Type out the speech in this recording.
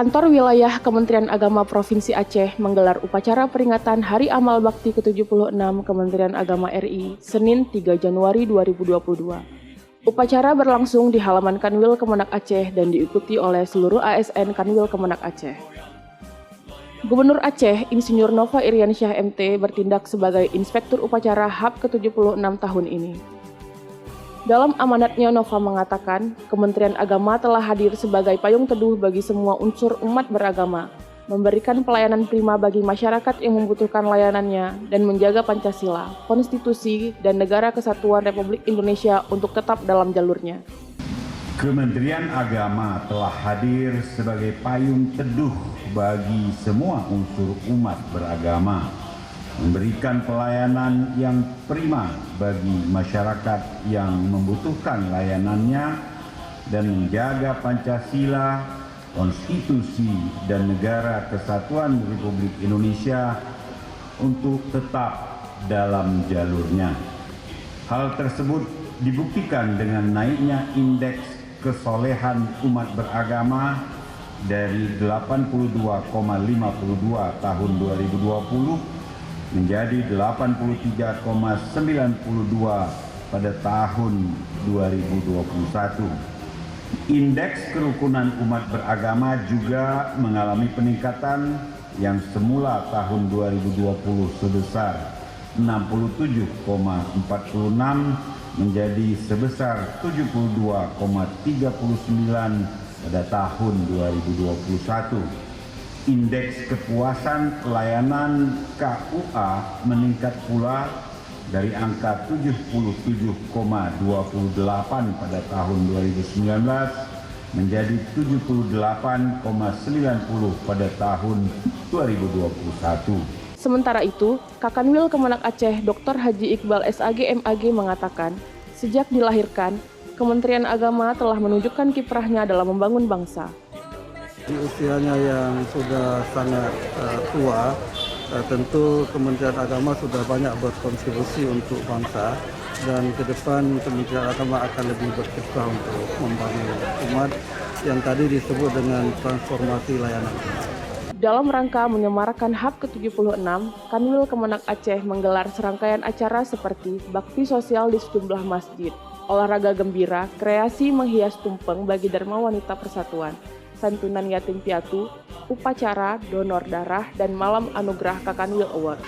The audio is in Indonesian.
Kantor Wilayah Kementerian Agama Provinsi Aceh menggelar upacara peringatan Hari Amal Bakti ke-76 Kementerian Agama RI, Senin 3 Januari 2022. Upacara berlangsung di halaman Kanwil Kemenak Aceh dan diikuti oleh seluruh ASN Kanwil Kemenak Aceh. Gubernur Aceh, Insinyur Nova Iriansyah MT bertindak sebagai Inspektur Upacara HAP ke-76 tahun ini. Dalam amanatnya, Nova mengatakan, Kementerian Agama telah hadir sebagai payung teduh bagi semua unsur umat beragama, memberikan pelayanan prima bagi masyarakat yang membutuhkan layanannya, dan menjaga Pancasila, Konstitusi, dan Negara Kesatuan Republik Indonesia untuk tetap dalam jalurnya. Kementerian Agama telah hadir sebagai payung teduh bagi semua unsur umat beragama, memberikan pelayanan yang prima bagi masyarakat yang membutuhkan layanannya, dan menjaga Pancasila, Konstitusi, dan Negara Kesatuan Republik Indonesia untuk tetap dalam jalurnya. Hal tersebut dibuktikan dengan naiknya indeks kesolehan umat beragama dari 82,52 tahun 2020 menjadi 83,92 pada tahun 2021. Indeks kerukunan umat beragama juga mengalami peningkatan yang semula tahun 2020 sebesar 67,46 menjadi sebesar 72,39 pada tahun 2021. Indeks kepuasan layanan KUA meningkat pula dari angka 77,28 pada tahun 2019 menjadi 78,90 pada tahun 2021. Sementara itu, Kakanwil Kemenak Aceh Dr. Haji Iqbal SAG MAG mengatakan, sejak dilahirkan, Kementerian Agama telah menunjukkan kiprahnya dalam membangun bangsa. Di usianya yang sudah sangat tua, tentu Kementerian Agama sudah banyak berkontribusi untuk bangsa, dan ke depan Kementerian Agama akan lebih berkiprah untuk membangun umat yang tadi disebut dengan transformasi layanan. Dalam rangka menyemarakan HAP ke-76, Kanwil Kemenak Aceh menggelar serangkaian acara seperti bakti sosial di sejumlah masjid, olahraga gembira, kreasi menghias tumpeng bagi Dharma Wanita Persatuan, santunan yatim piatu, upacara, donor darah, dan malam anugerah Kakanwil Award.